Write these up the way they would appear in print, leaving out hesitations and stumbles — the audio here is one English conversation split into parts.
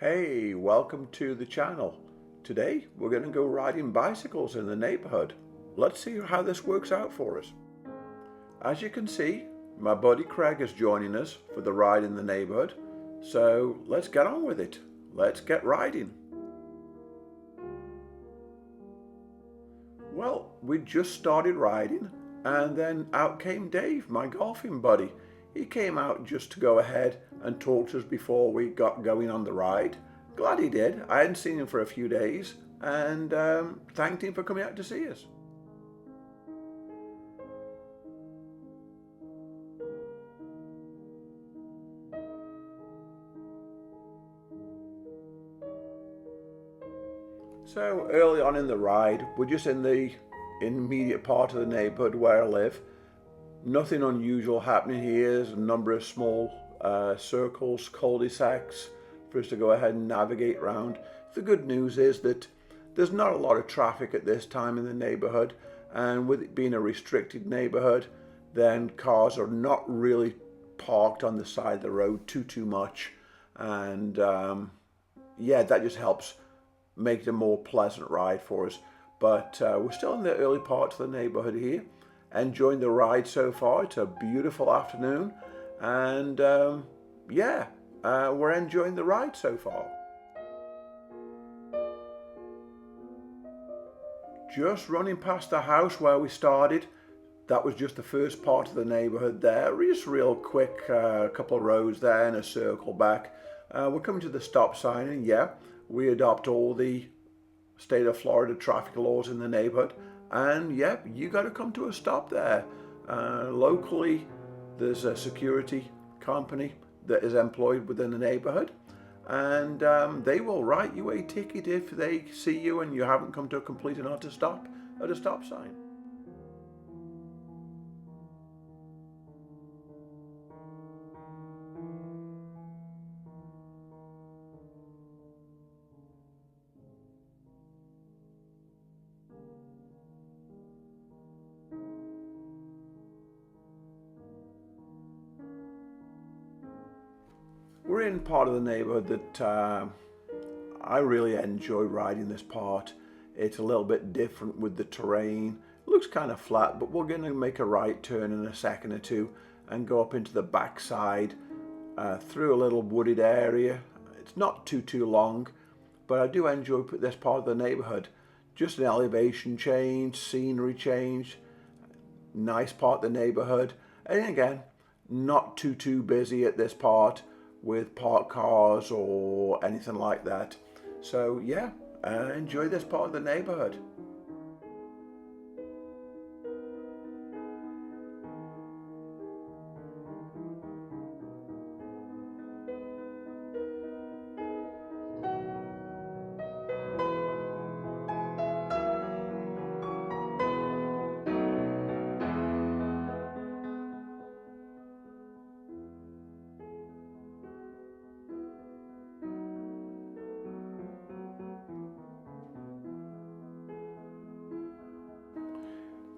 Hey, welcome to the channel. Today we're going to go riding bicycles in the neighborhood. Let's see how this works out for us. As you can see, my buddy Craig is joining us for the ride in the neighborhood. So let's get on with it. Let's get riding. Well, we just started riding and then out came Dave, my golfing buddy. He came out just to go ahead and talk to us before we got going on the ride. Glad he did. I hadn't seen him for a few days and thanked him for coming out to see us. So early on in the ride, we're just in the immediate part of the neighborhood where I live. Nothing unusual happening here. There's a number of small circles, cul-de-sacs for us to go ahead and navigate around. The good news is that there's not a lot of traffic at this time in the neighborhood, and with it being a restricted neighborhood, then cars are not really parked on the side of the road too much, and yeah, that just helps make it a more pleasant ride for us. But we're still in the early part of the neighborhood here, enjoying the ride so far. It's a beautiful afternoon, and yeah, we're enjoying the ride so far. Just running past the house where we started. That was just the first part of the neighborhood there. Just real quick, couple of roads there and a circle back. We're coming to the stop sign, and yeah, we adopt all the state of Florida traffic laws in the neighborhood. And yep, you got to come to a stop there. Locally, there's a security company that is employed within the neighborhood, and they will write you a ticket if they see you and you haven't come to a complete and utter stop at a stop sign. We're in part of the neighborhood that I really enjoy riding this part. It's a little bit different with the terrain. It looks kind of flat, but we're going to make a right turn in a second or two and go up into the backside through a little wooded area. It's not too long, but I do enjoy this part of the neighborhood. Just an elevation change, scenery change, nice part of the neighborhood. And again, not too busy at this part with parked cars or anything like that. So yeah, enjoy this part of the neighborhood.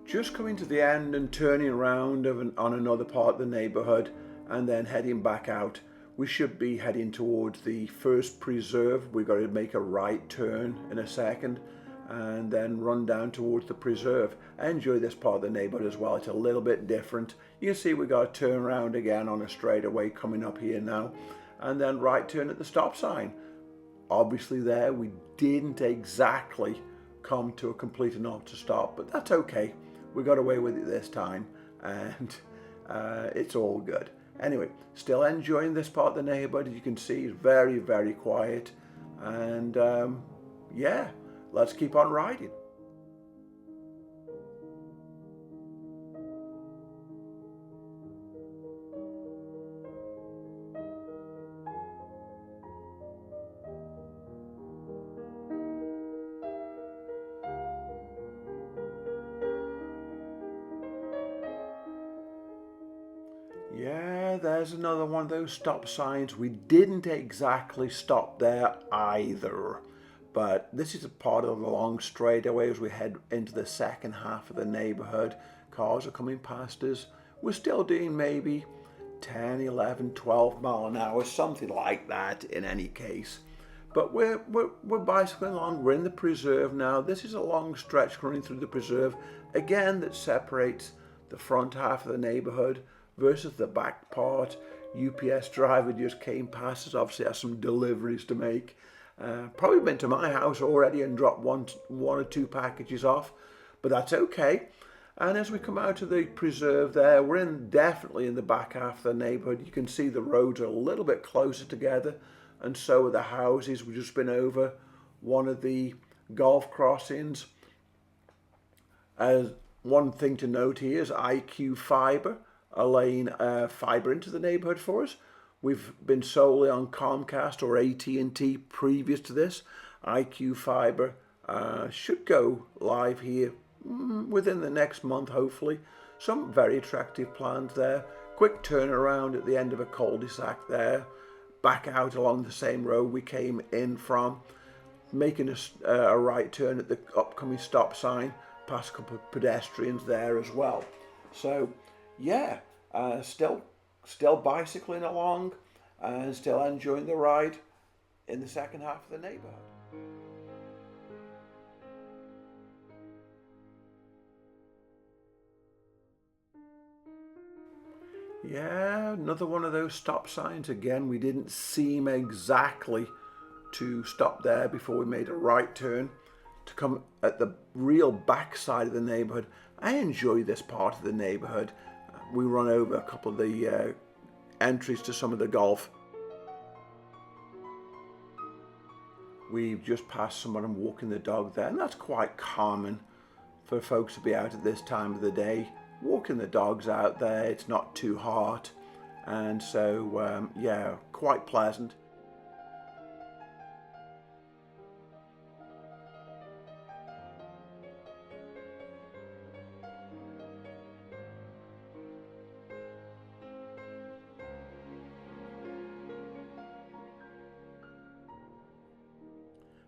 Just coming to the end and turning around on another part of the neighborhood and then heading back out. We should be heading towards the first preserve. We've got to make a right turn in a second and then run down towards the preserve. I enjoy this part of the neighborhood as well. It's a little bit different. You can see we got to turn around again on a straightaway coming up here now, and then right turn at the stop sign. Obviously there we didn't exactly come to a complete and utter stop, but that's okay. We got away with it this time, and it's all good. Anyway, still enjoying this part of the neighborhood. As you can see, it's very quiet, and yeah, let's keep on riding. Yeah, there's another one of those stop signs. We didn't exactly stop there either, but this is a part of the long straightaway as we head into the second half of the neighborhood. Cars are coming past us. We're still doing maybe 10, 11, 12 mile an hour, something like that in any case. But we're bicycling along. We're in the preserve now. This is a long stretch running through the preserve, again, that separates the front half of the neighborhood versus the back part. UPS driver just came past us, obviously has some deliveries to make. Probably been to my house already and dropped one or two packages off, but that's okay. And as we come out of the preserve there, we're definitely in the back half of the neighborhood. You can see the roads are a little bit closer together, and so are the houses. We've just been over one of the golf crossings. One thing to note here is IQ Fiber are laying fiber into the neighborhood for us. We've been solely on Comcast or AT&T previous to this. IQ Fiber should go live here within the next month, hopefully. Some very attractive plans there. Quick turnaround at the end of a cul-de-sac there. Back out along the same road we came in from. Making a right turn at the upcoming stop sign. Past a couple of pedestrians there as well. So, yeah, still bicycling along and still enjoying the ride in the second half of the neighborhood. Yeah, another one of those stop signs again. We didn't seem exactly to stop there before we made a right turn to come at the real back side of the neighborhood. I enjoy this part of the neighborhood. We run over a couple of the entries to some of the golf. We've just passed someone walking the dog there, and that's quite common for folks to be out at this time of the day, walking the dogs out there. It's not too hot, and so yeah, quite pleasant.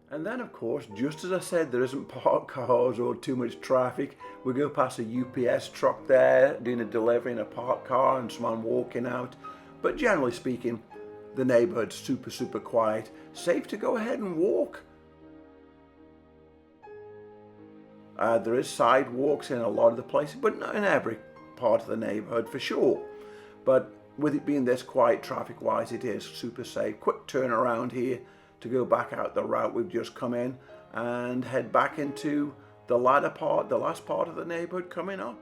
And then, of course, just as I said, there isn't parked cars or too much traffic. We go past a UPS truck there doing a delivery in a parked car and someone walking out. But generally speaking, the neighborhood's super quiet. Safe to go ahead and walk. There is sidewalks in a lot of the places, but not in every part of the neighborhood for sure. But with it being this quiet traffic-wise, it is super safe. Quick turnaround here to go back out the route we've just come in and head back into the last part of the neighborhood coming up.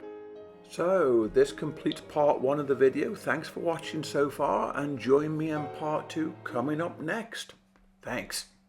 So this completes part 1 of the video. Thanks for watching so far, and join me in part 2 coming up next. Thanks.